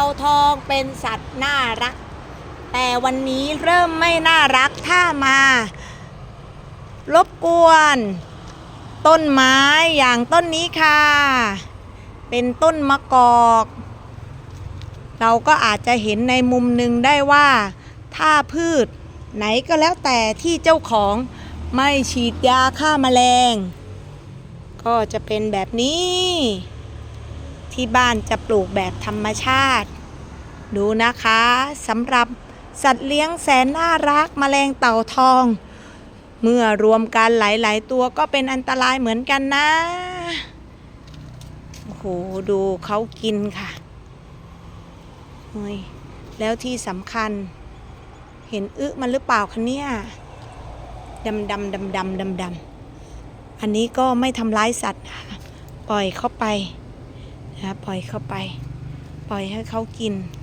าทองเป็นสัตว์น่ารักแต่วันนี้เริ่มไม่น่ารักถ้ามารบกวนต้นไม้อย่างต้นนี้ค่ะเป็นต้นมะกอกเราก็อาจจะเห็นในมุมหนึ่งได้ว่าถ้าพืชไหนก็แล้วแต่ที่เจ้าของไม่ฉีดยาฆ่าแมลงก็จะเป็นแบบนี้ที่บ้านจะปลูกแบบธรรมชาติดูนะคะสำหรับสัตว์เลี้ยงแสนน่ารักแมลงเต่าทองเมื่อรวมกันหลายๆตัวก็เป็นอันตรายเหมือนกันนะโอ้โหดูเขากินค่ะเฮ้ยแล้วที่สำคัญเห็นมันหรือเปล่าคะเนี่ยดำอันนี้ก็ไม่ทำร้ายสัตว์ค่ะปล่อยเข้าไปนะปล่อยเข้าไปปล่อยให้เขากิน